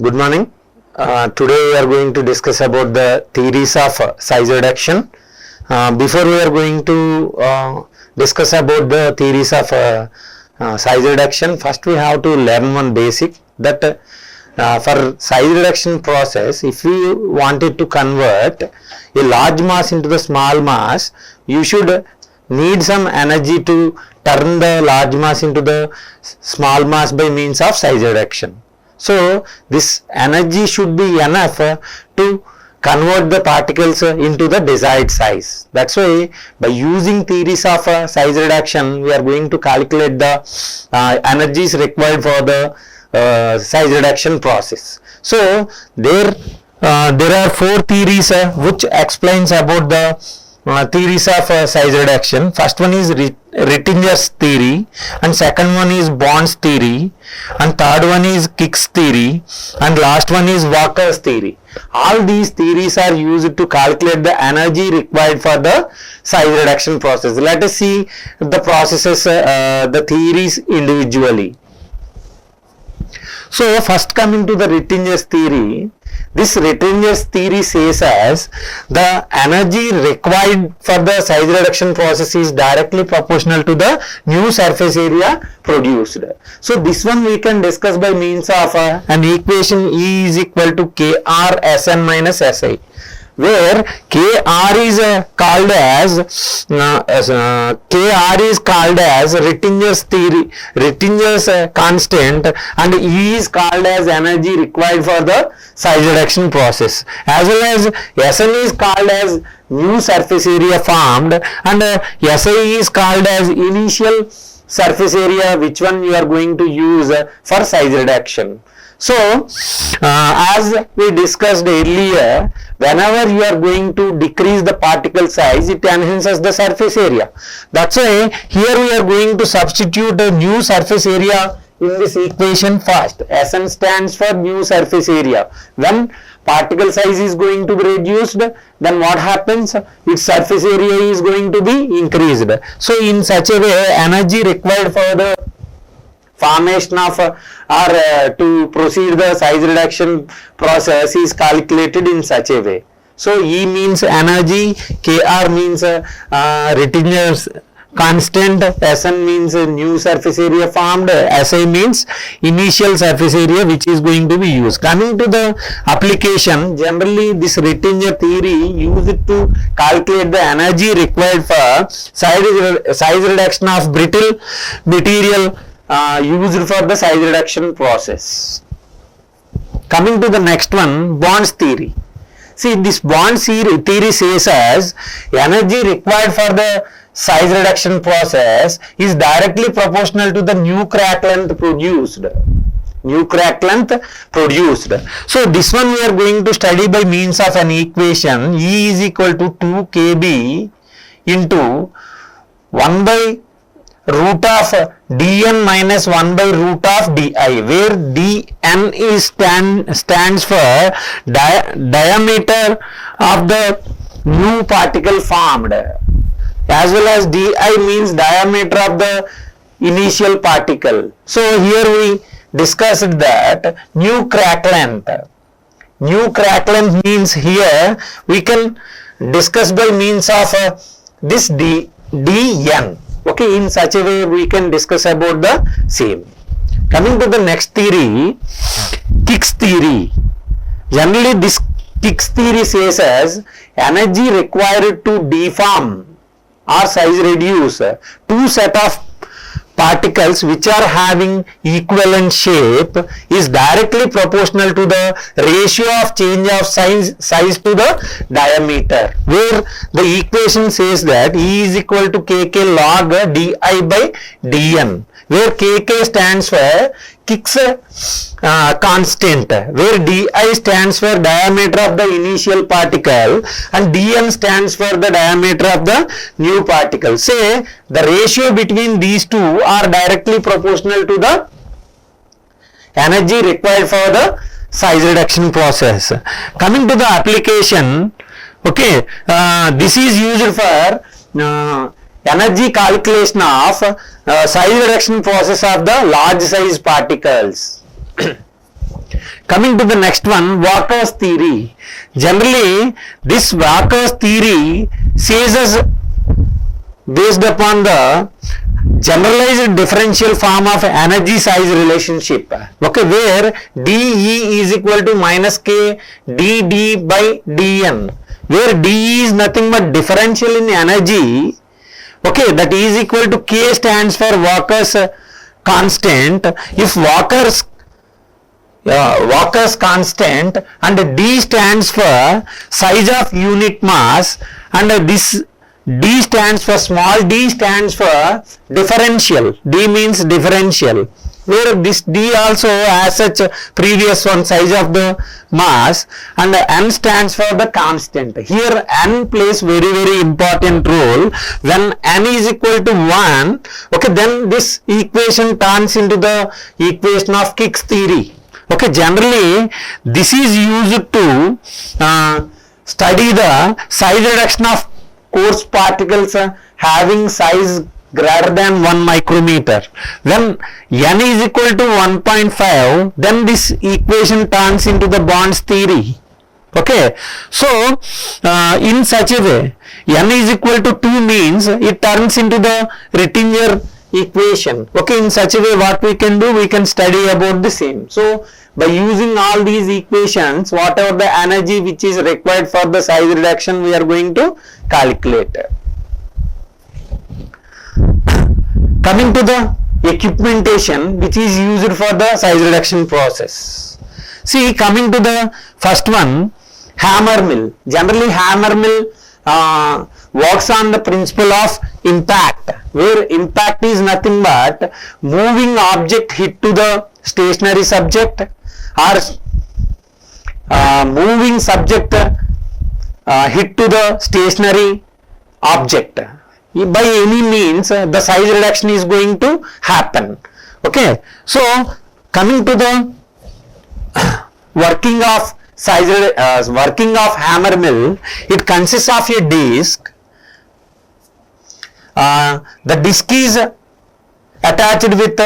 Good morning. Today we are going to discuss about the theories of size reduction. Before we are going to discuss about the theories of size reduction, first we have to learn one basic that for size reduction process, if we wanted to convert a large mass into the small mass, you should need some energy to turn the large mass into the small mass by means of size reduction. So this energy should be enough to convert the particles into the desired size. That's why by using theories of size reduction, we are going to calculate the energies required for the size reduction process. So there are four theories which explains about the theories of size reduction. First one is Rittinger's theory, and second one is Bond's theory, and third one is Kick's theory, and last one is Walker's theory. All these theories are used to calculate the energy required for the size reduction process. Let us see the processes, the theories individually. So first coming to the Rittinger's theory, this Rittinger's theory says as the energy required for the size reduction process is directly proportional to the new surface area produced. So this one we can discuss by means of an equation E is equal to Kr Sn minus Si, where Kr is called as Rittinger's theory, Rittinger's constant, and E is called as energy required for the size reduction process, as well as Sn is called as new surface area formed, and Si is called as initial surface area, which one you are going to use for size reduction. So, as we discussed earlier, whenever you are going to decrease the particle size, it enhances the surface area. That's why here we are going to substitute a new surface area in this equation first. Sn stands for new surface area. When particle size is going to be reduced, then what happens? Its surface area is going to be increased. So, in such a way, energy required for the formation of or to proceed the size reduction process is calculated in such a way. So E means energy, Kr means Rittinger's constant, Sn means new surface area formed, Si means initial surface area which is going to be used. Coming to the application, generally this Rittinger theory used to calculate the energy required for size reduction of brittle material used for the size reduction process. Coming to the next one, Bond's theory. See, this Bond's theory says as energy required for the size reduction process is directly proportional to the new crack length produced. New crack length produced. So this one we are going to study by means of an equation. E is equal to 2 kb into 1 by root of dn minus 1 by root of di, where dn is stands for diameter of the new particle formed, as well as di means diameter of the initial particle. So here we discussed that new crack length. New crack length means here we can discuss by means of this dn. Okay, in such a way we can discuss about the same. Coming to the next theory, Kick's theory. Generally this Kick's theory says as energy required to deform or size reduce two set of particles which are having equivalent shape is directly proportional to the ratio of change of size to the diameter, where the equation says that E is equal to kk log di by dn, where kk stands for Kick's constant, where di stands for diameter of the initial particle and dn stands for the diameter of the new particle. Say the ratio between these two are directly proportional to the energy required for the size reduction process. Coming to the application, okay, this is used for energy calculation of size reduction process of the large size particles. Coming to the next one, Walker's theory. Generally, this Walker's theory says us based upon the generalized differential form of energy size relationship. Okay, where dE is equal to minus k dd by dN, where dE is nothing but differential in energy. Okay, that E is equal to k stands for Walker's constant. If Walker's constant and d stands for size of unit mass, and this d stands for small d stands for differential. D means differential, where this d also has such previous one size of the mass, and n stands for the constant. Here n plays very important role. When n is equal to 1, okay, then this equation turns into the equation of Kick's theory. Okay, generally this is used to study the size reduction of coarse particles having size greater than 1 micrometer. When n is equal to 1.5, then this equation turns into the Bond's theory. Okay, so in such a way, n is equal to 2 means it turns into the Rittinger equation. Okay, in such a way, what we can do, we can study about the same. So by using all these equations, whatever the energy which is required for the size reduction, we are going to calculate. Coming to the equipmentation which is used for the size reduction process. See, coming to the first one, hammer mill. Generally, hammer mill works on the principle of impact, where impact is nothing but moving object hit to the stationary subject, or moving subject hit to the stationary object. By any means, the size reduction is going to happen. Okay, so coming to the working of hammer mill, it consists of a disc. The disc is attached with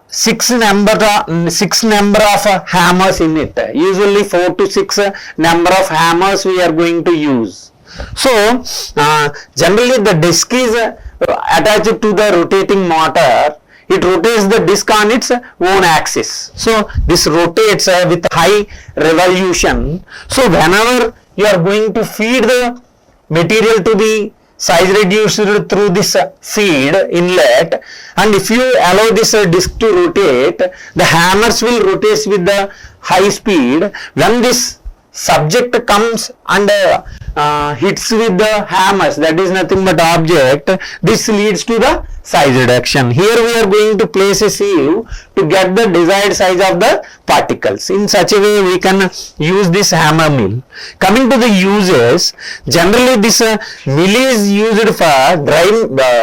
six number of hammers in it. Usually 4 to 6 number of hammers we are going to use. So generally the disc is attached to the rotating motor. It rotates the disc on its own axis. So this rotates with high revolution. So whenever you are going to feed the material to be size reduced through this feed inlet, and if you allow this disc to rotate, the hammers will rotate with the high speed. When this subject comes and hits with the hammers, that is nothing but object, this leads to the size reduction. Here we are going to place a sieve to get the desired size of the particles. In such a way we can use this hammer mill. Coming to the uses, generally this mill is used for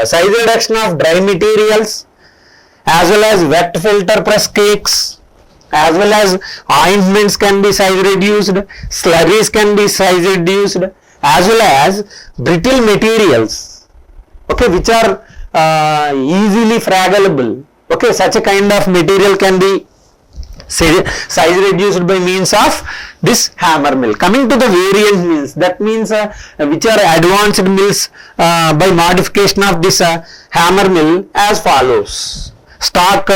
size reduction of dry materials, as well as wet filter press cakes, as well as ointments can be size reduced, slurries can be size reduced, as well as brittle materials, okay, which are easily fraggable. Okay, such a kind of material can be size reduced by means of this hammer mill. Coming to the variant mills, that means which are advanced mills by modification of this hammer mill as follows: stock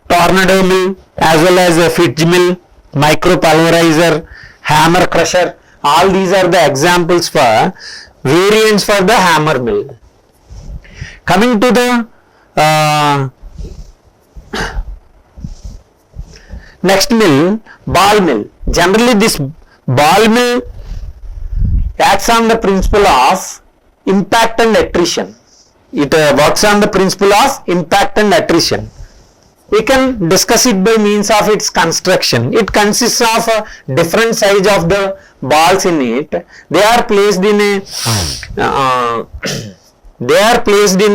tornado mill, as well as a Fitch mill, micro pulverizer, hammer crusher. All these are the examples for variants for the hammer mill. Coming to the next mill, ball mill. Generally this ball mill acts on the principle of impact and attrition. It works on the principle of impact and attrition. We can discuss it by means of its construction. It consists of a different size of the balls in it. They are placed in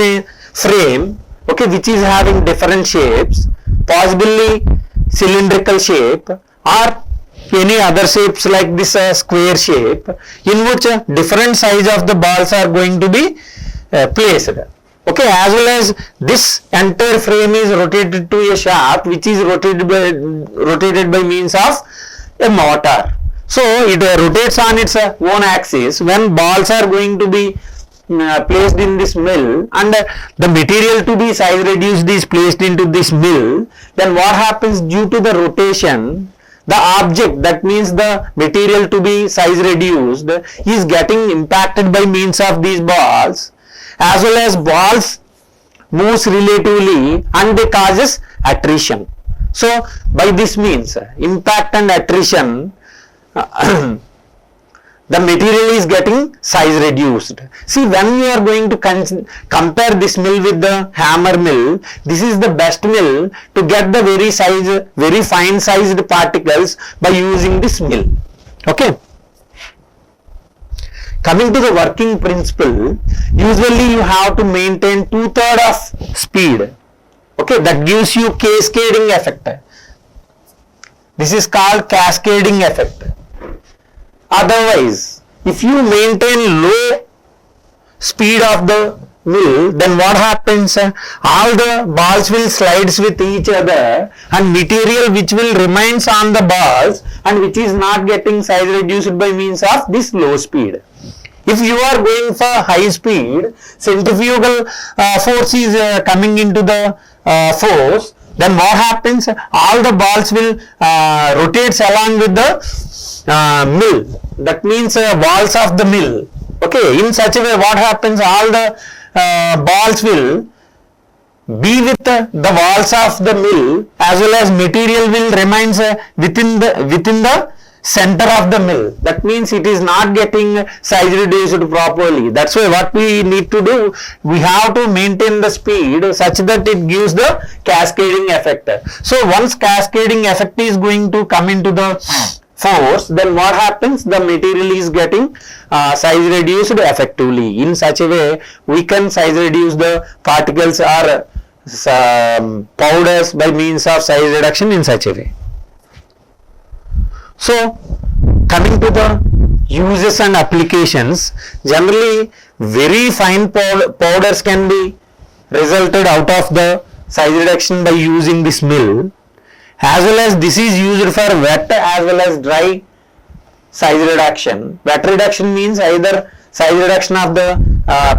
a frame, okay, which is having different shapes, possibly cylindrical shape or any other shapes like this square shape, in which different size of the balls are going to be placed. Okay, as well as this entire frame is rotated to a shaft which is rotated by means of a motor. So it rotates on its own axis. When balls are going to be placed in this mill, and the material to be size reduced is placed into this mill, then what happens? Due to the rotation, the object, that means the material to be size reduced, is getting impacted by means of these balls, as well as balls moves relatively and they causes attrition. So by this means, impact and attrition, the material is getting size reduced. See, when you are going to compare this mill with the hammer mill, this is the best mill to get the very fine sized particles by using this mill. Okay. Coming to the working principle, usually you have to maintain 2/3 of speed. Okay, that gives you cascading effect. This is called cascading effect. Otherwise, if you maintain low speed of the mill, then what happens? All the balls will slides with each other, and material which will remains on the balls and which is not getting size reduced by means of this low speed. If you are going for high speed, centrifugal force is coming into the force, then what happens? All the balls will rotates along with the mill. That means balls of the mill. Okay, in such a way, what happens? All the balls will be with the walls of the mill, as well as material will remains within the center of the mill. That means it is not getting size reduced properly. That's why what we need to do, we have to maintain the speed such that it gives the cascading effect. So once cascading effect is going to come into the force, then what happens? The material is getting size reduced effectively. In such a way, we can size reduce the particles or powders by means of size reduction in such a way. So, coming to the uses and applications, generally very fine powders can be resulted out of the size reduction by using this mill, as well as this is used for wet as well as dry size reduction. Wet reduction means either size reduction of the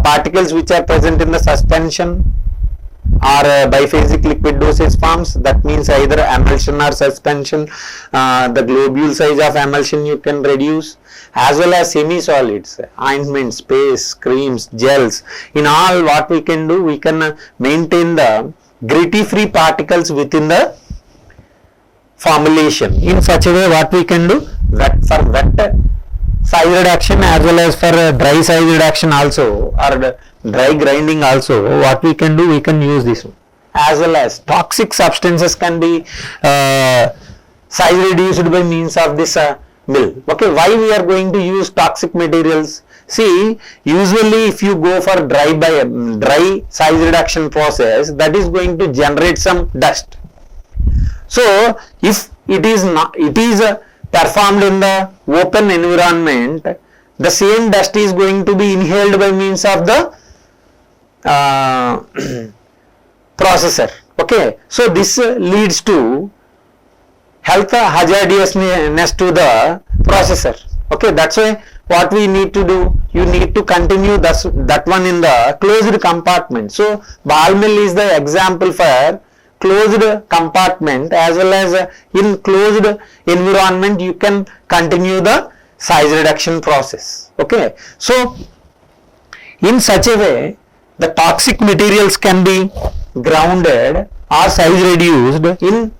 particles which are present in the suspension or biphasic liquid dosage forms. That means either emulsion or suspension. The globule size of emulsion you can reduce, as well as semi-solids, ointments, pastes, creams, gels. In all, what we can do, we can maintain the gritty free particles within the formulation. In such a way, what we can do, for wet size reduction as well as for dry size reduction also, or dry grinding also, what we can do, we can use this one. As well as toxic substances can be size reduced by means of this mill. Okay, why we are going to use toxic materials? See, usually if you go for dry size reduction process, that is going to generate some dust. So if it is performed in the open environment, the same dust is going to be inhaled by means of the processor. Okay, so this leads to health hazardousness to the processor. Okay, that's why what we need to do, you need to continue that one in the closed compartment. So ball mill is the example for closed compartment, as well as in closed environment you can continue the size reduction process. Okay, so in such a way the toxic materials can be grounded or size reduced in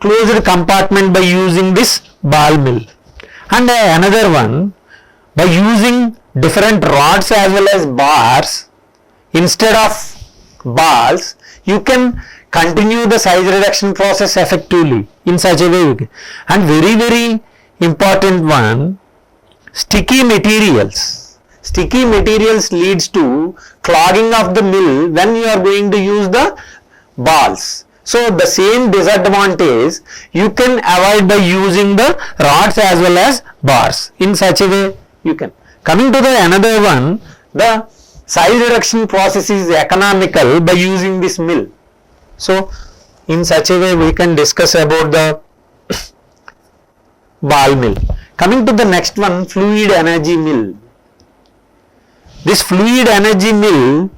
closed compartment by using this ball mill. And another one, by using different rods as well as bars instead of balls, you can continue the size reduction process effectively in such a way. And very important one, sticky materials. Sticky materials leads to clogging of the mill when you are going to use the balls. So the same disadvantage you can avoid by using the rods as well as bars. In such a way you can. Coming to the another one, the size reduction process is economical by using this mill. So in such a way we can discuss about the ball mill. Coming to the next one, fluid energy mill. This fluid energy mill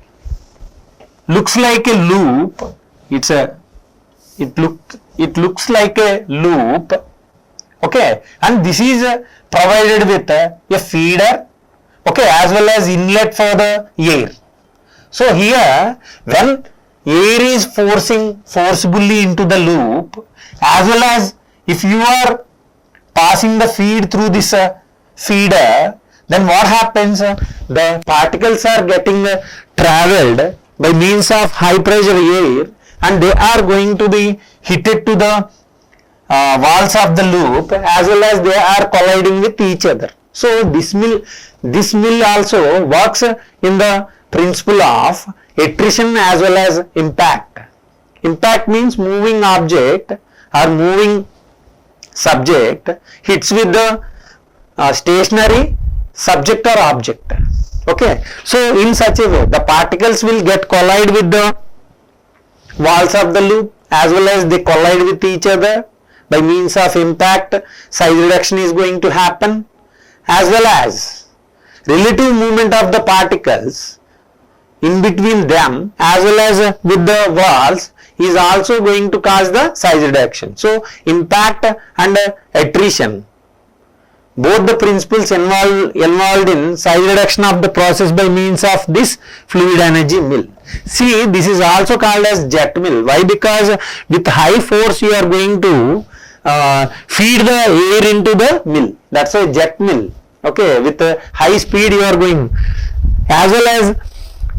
looks like a loop. It looks like a loop. Okay, and this is provided with a feeder, okay, as well as inlet for the air. So here, when air is forcibly into the loop, as well as if you are passing the feed through this feeder, then what happens? The particles are getting traveled by means of high pressure air, and they are going to be hitted to the walls of the loop, as well as they are colliding with each other. So this mill also works in the principle of attrition as well as impact. Impact means moving object or moving subject hits with the stationary subject or object. Okay, so in such a way the particles will get collide with the walls of the loop, as well as they collide with each other. By means of impact, size reduction is going to happen, as well as relative movement of the particles in between them as well as with the walls is also going to cause the size reduction. So impact and attrition, both the principles involved in size reduction of the process by means of this fluid energy mill. See, this is also called as jet mill. Why? Because with high force you are going to feed the air into the mill. That's a jet mill. Okay, with high speed you are going, as well as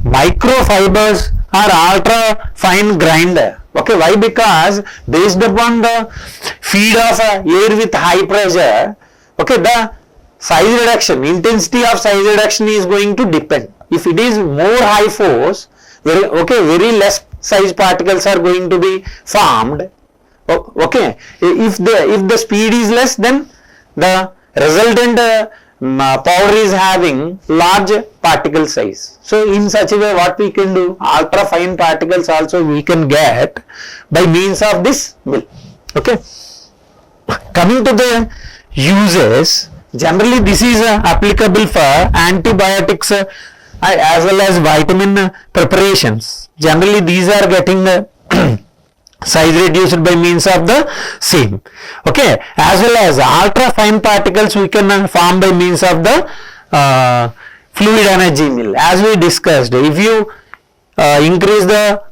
microfibers or ultra fine grinder. Okay, why? Because based upon the feed of air with high pressure, okay, the size reduction, intensity of size reduction is going to depend. If it is more high force, very less size particles are going to be formed. Okay, if the speed is less, then the resultant powder is having large particle size. So in such a way, what we can do, ultra fine particles also we can get by means of this mill. Okay, coming to the uses, generally this is applicable for antibiotics as well as vitamin preparations. Generally these are getting size reduced by means of the same. Okay, as well as ultra fine particles we can form by means of the fluid energy mill. As we discussed, if you increase the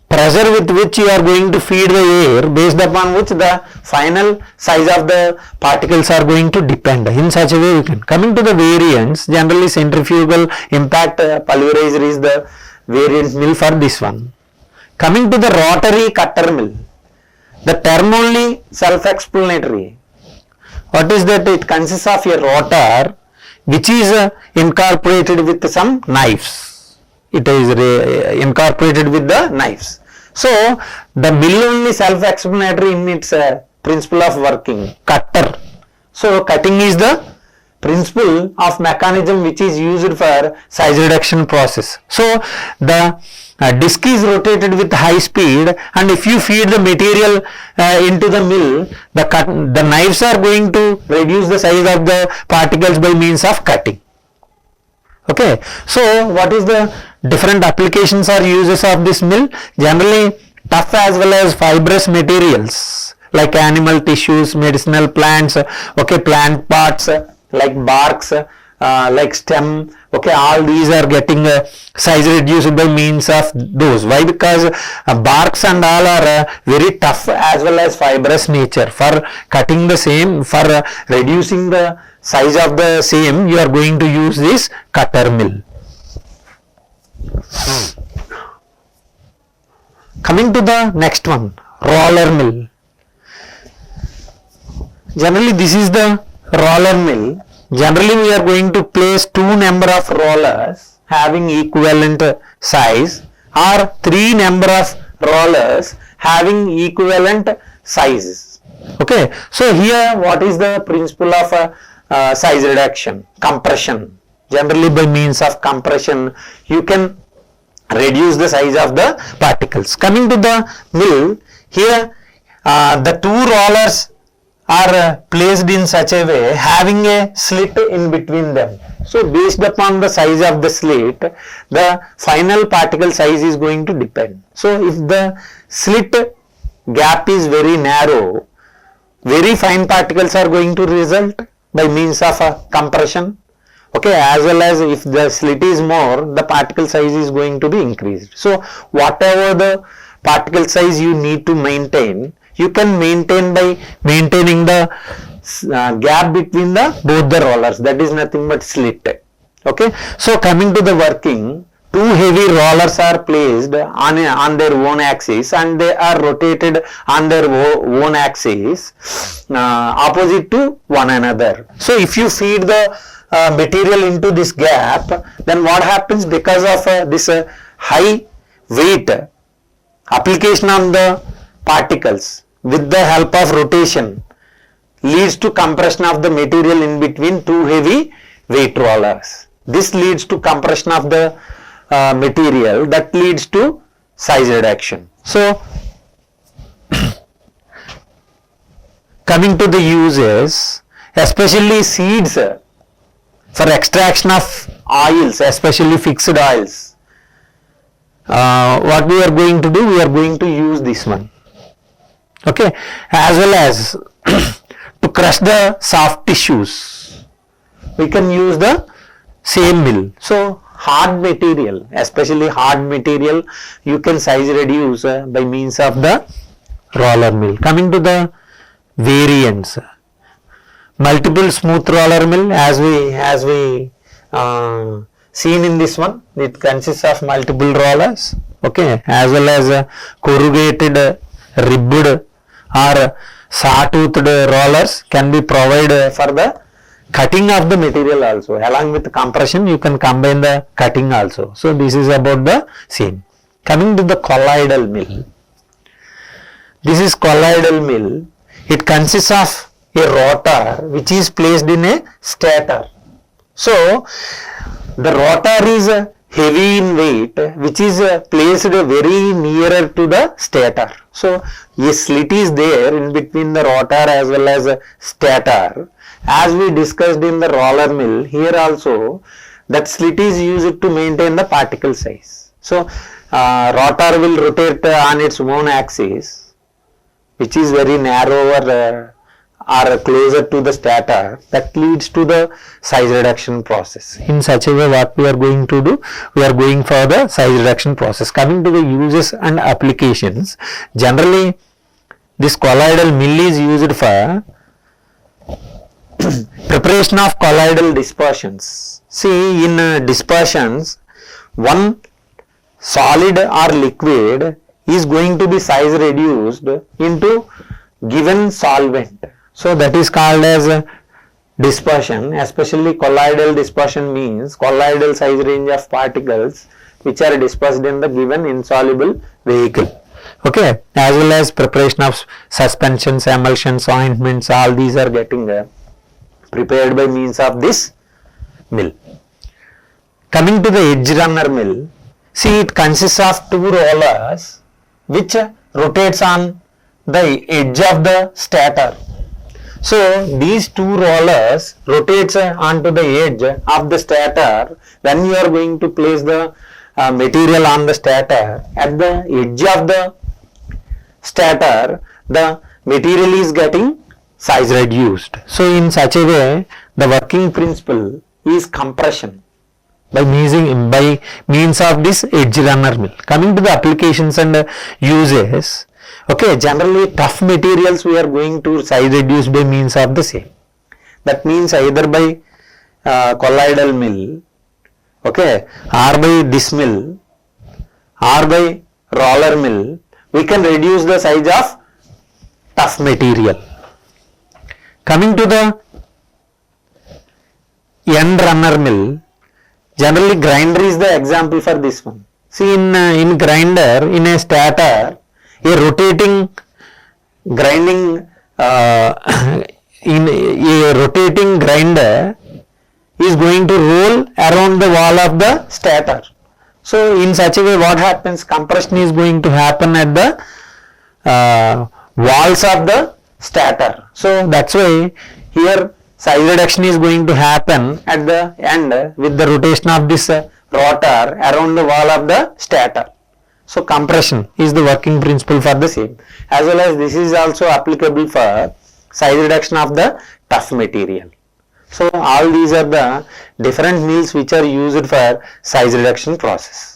pressure with which you are going to feed the air, based upon which the final size of the particles are going to depend. In such a way we can. Coming to the variants, generally centrifugal impact pulverizer is the variant mill for this one. Coming to the rotary cutter mill, the term only self-explanatory. What is that? It consists of a rotor which is incorporated with some knives. It is incorporated with the knives. So the mill only self-explanatory in its principle of working. Cutter. So cutting is the principle of mechanism which is used for size reduction process. So the disc is rotated with high speed, and if you feed the material into the mill, the knives are going to reduce the size of the particles by means of cutting. Okay, so what is the different applications or uses of this mill? Generally tough as well as fibrous materials like animal tissues, medicinal plants, okay, plant parts like barks, like stem, okay, all these are getting size reduced by means of those. Why? Because barks and all are very tough as well as fibrous nature. For cutting the same, for reducing the size of the same, you are going to use this cutter mill. Coming to the next one, roller mill. Generally this is the roller mill. Generally we are going to place 2 number of rollers having equivalent size, or 3 number of rollers having equivalent sizes. Okay, so here what is the principle of size reduction? Compression. Generally by means of compression, you can reduce the size of the particles. Coming to the mill, here the two rollers are placed in such a way having a slit in between them. So based upon the size of the slit, the final particle size is going to depend. So if the slit gap is very narrow, very fine particles are going to result by means of a compression. Okay, as well as if the slit is more, the particle size is going to be increased. So whatever the particle size you need to maintain, you can maintain by maintaining the gap between the both the rollers, that is nothing but slit. Okay, so coming to the working, two heavy rollers are placed on their own axis and they are rotated on their own axis opposite to one another. So if you feed the material into this gap, then what happens? Because of this high weight application on the particles with the help of rotation leads to compression of the material in between two heavy weight rollers. This leads to compression of the material, that leads to size reduction. So coming to the uses, especially seeds for extraction of oils, especially fixed oils, what we are going to do, we are going to use this one. Okay, as well as to crush the soft tissues, we can use the same mill. So hard material, especially hard material, you can size reduce by means of the roller mill. Coming to the variants, multiple smooth roller mill, as we seen in this one, it consists of multiple rollers. Okay, as well as corrugated, ribbed or sawtoothed rollers can be provided for the cutting of the material also. Along with compression, you can combine the cutting also. So this is about the same. Coming to the colloidal mill, this is colloidal mill. It consists of a rotor which is placed in a stator. So the rotor is heavy in weight, which is placed very nearer to the stator. So a slit is there in between the rotor as well as stator. As we discussed in the roller mill, here also that slit is used to maintain the particle size. So rotor will rotate on its own axis, which is very narrower or closer to the stator, that leads to the size reduction process. In such a way, what we are going to do, we are going for the size reduction process. Coming to the uses and applications, generally this colloidal mill is used for preparation of colloidal dispersions. See, in dispersions, one solid or liquid is going to be size reduced into given solvent. So that is called as dispersion. Especially colloidal dispersion means colloidal size range of particles which are dispersed in the given insoluble vehicle. Okay, as well as preparation of suspensions, emulsions, ointments, all these are getting prepared by means of this mill. Coming to the edge runner mill, see, it consists of two rollers which rotates on the edge of the stator. So these two rollers rotates onto the edge of the stator. When you are going to place the material on the stator, at the edge of the stator, the material is getting size reduced. So in such a way, the working principle is compression by means of this edge runner mill. Coming to the applications and uses, okay, generally tough materials we are going to size reduce by means of the same. That means either by colloidal mill, okay, or by this mill, or by roller mill, we can reduce the size of tough material. Coming to the end runner mill, generally grinder is the example for this one. See, in grinder, in a stator, a rotating grinding in a rotating grinder is going to roll around the wall of the stator. So in such a way, what happens? Compression is going to happen at the walls of the stator. So that's why here size reduction is going to happen at the end with the rotation of this rotor around the wall of the stator. So compression is the working principle for the same, as well as this is also applicable for size reduction of the tough material. So all these are the different mills which are used for size reduction process.